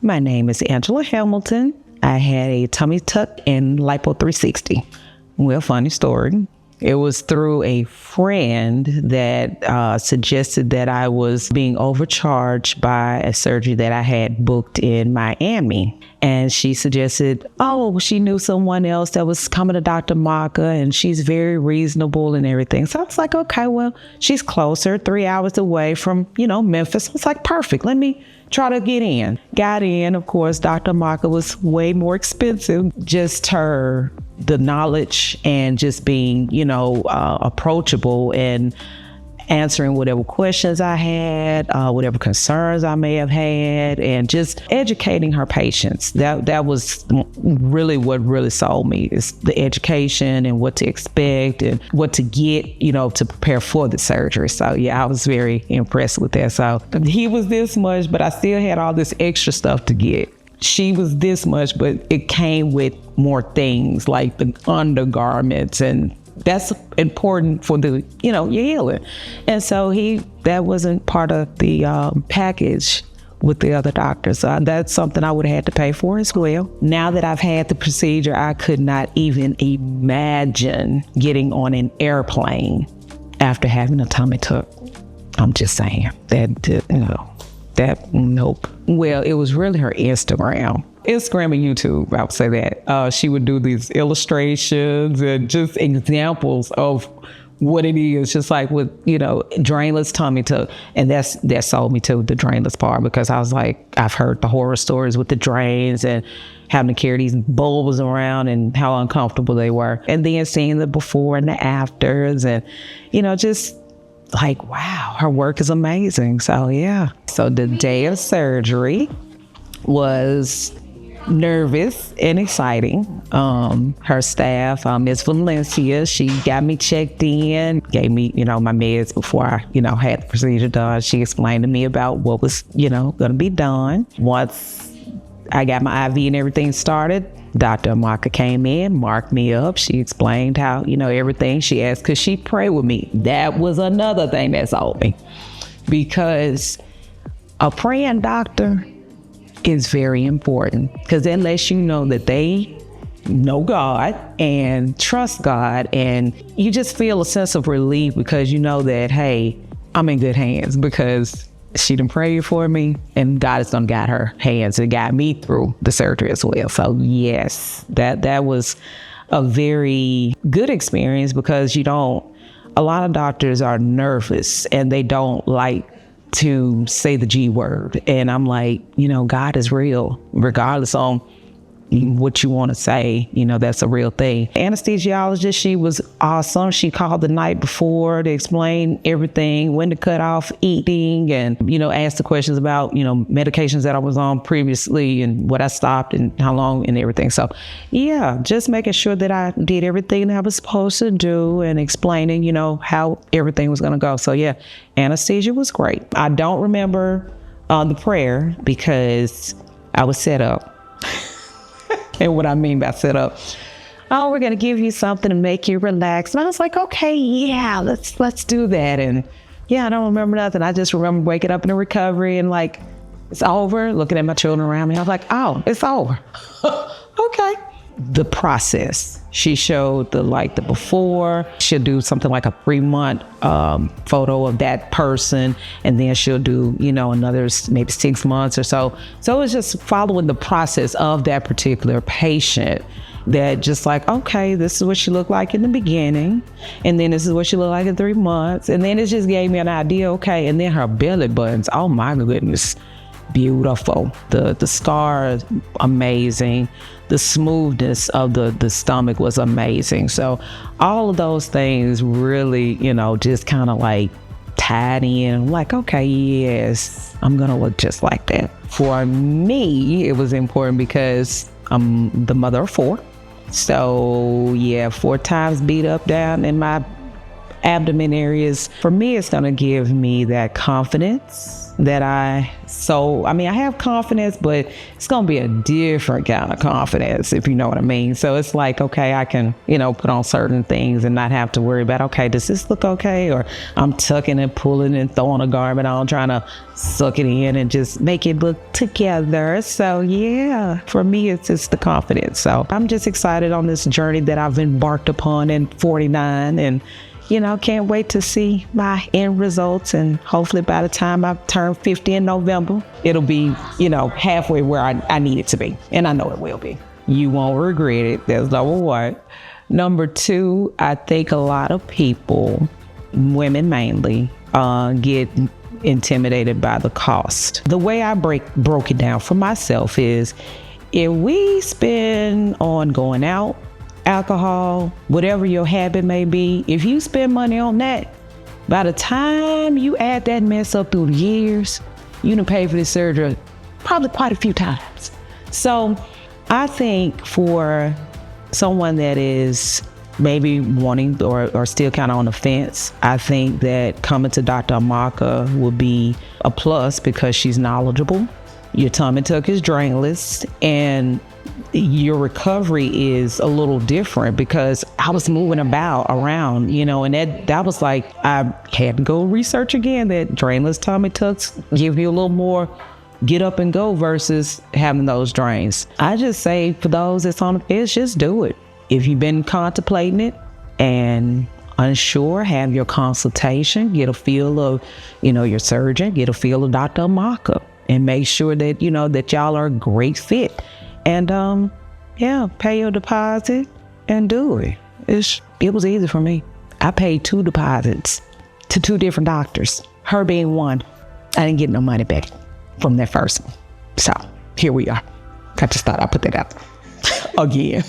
My name is Angela Hamilton. I had a tummy tuck and lipo 360. Well, funny story. It was through a friend that suggested that I was being overcharged by a surgery that I had booked in Miami. And she suggested, she knew someone else that was coming to Dr. Amaka, and she's very reasonable and everything. So I was like, okay, well, she's closer, 3 hours away from, Memphis. I was like, perfect. Let me try to get in. Got in. Of course, Dr. Amaka was way more expensive. Just the knowledge and just being, approachable and answering whatever questions I had, whatever concerns I may have had, and just educating her patients. That was really what really sold me, is the education and what to expect and what to get, to prepare for the surgery. So yeah, I was very impressed with that. So he was this much, but I still had all this extra stuff to get. She was this much, but it came with more things like the undergarments, and that's important for the, your healing. And so that wasn't part of the package with the other doctors. So that's something I would have had to pay for as well. Now that I've had the procedure, I could not even imagine getting on an airplane after having a tummy tuck. I'm just saying nope. Well, it was really her Instagram and YouTube. I would say that she would do these illustrations and just examples of what it is, just like with, drainless tummy tuck. And that sold me to the drainless part, because I was like, I've heard the horror stories with the drains and having to carry these bulbs around and how uncomfortable they were. And then seeing the before and the afters, and, just like, wow, her work is amazing. So yeah. So the day of surgery was nervous and exciting. Her staff, Ms. Valencia, she got me checked in, gave me, my meds before I, had the procedure done. She explained to me about what was, going to be done. Once I got my IV and everything started, Dr. Amaka came in, marked me up. She explained how, everything. She asked, could she pray with me? That was another thing that sold me, because a praying doctor is very important, because that lets you know that they know God and trust God, and you just feel a sense of relief because you know that, hey, I'm in good hands, because she done prayed for me, and God is gonna guide her hands and guide me through the surgery as well. So yes, that was a very good experience, because a lot of doctors are nervous and they don't like to say the G word. And I'm like, God is real, regardless on what you want to say, that's a real thing. Anesthesiologist, she was awesome. She called the night before to explain everything, when to cut off eating, and, ask the questions about, medications that I was on previously and what I stopped and how long and everything. So yeah, just making sure that I did everything that I was supposed to do and explaining, how everything was going to go. So yeah, anesthesia was great. I don't remember the prayer because I was set up. And what I mean by set up, we're going to give you something to make you relax. And I was like, okay, yeah, let's do that. And yeah, I don't remember nothing. I just remember waking up in a recovery and like, it's over, looking at my children around me. I was like, oh, it's over. Okay. The process. She showed the before. She'll do something like a 3-month photo of that person, and then she'll do, another maybe 6 months or so. So it's just following the process of that particular patient, that just like, okay, this is what she looked like in the beginning, and then this is what she looked like in 3 months. And then it just gave me an idea, okay, and then her belly buttons, oh my goodness, beautiful. The scar, amazing. The smoothness of the stomach was amazing. So all of those things really, just kind of like tied in. Like, okay, yes, I'm gonna look just like that. For me, it was important because I'm the mother of 4. So yeah, 4 times beat up down in my abdomen areas. For me, it's gonna give me that confidence that I have confidence, but it's going to be a different kind of confidence, if you know what I mean. So it's like, okay, I can, put on certain things and not have to worry about, okay, does this look okay? Or I'm tucking and pulling and throwing a garment on, trying to suck it in and just make it look together. So yeah, for me, it's just the confidence. So I'm just excited on this journey that I've embarked upon in 49, and can't wait to see my end results. And hopefully by the time I turn 50 in November, it'll be, halfway where I need it to be. And I know it will be. You won't regret it. That's number one. Number two, I think a lot of people, women mainly, get intimidated by the cost. The way I broke it down for myself is, if we spend on going out, alcohol, whatever your habit may be, if you spend money on that, by the time you add that mess up through the years, you done pay for this surgery probably quite a few times. So I think for someone that is maybe wanting or still kind of on the fence, I think that coming to Dr. Amaka would be a plus, because she's knowledgeable. Your tummy tuck is drainless, and your recovery is a little different, because I was moving around, and that was like, I had to go research again that drainless tummy tucks give you a little more get up and go versus having those drains. I just say for those that's on the fence, just do it. If you've been contemplating it and unsure, have your consultation, get a feel of, your surgeon, get a feel of Dr. Amaka, and make sure that, that y'all are a great fit. And pay your deposit and do it. It was easy for me. I paid 2 deposits to 2 different doctors, her being one. I didn't get no money back from that first one. So here we are. I just thought I'd put that out again.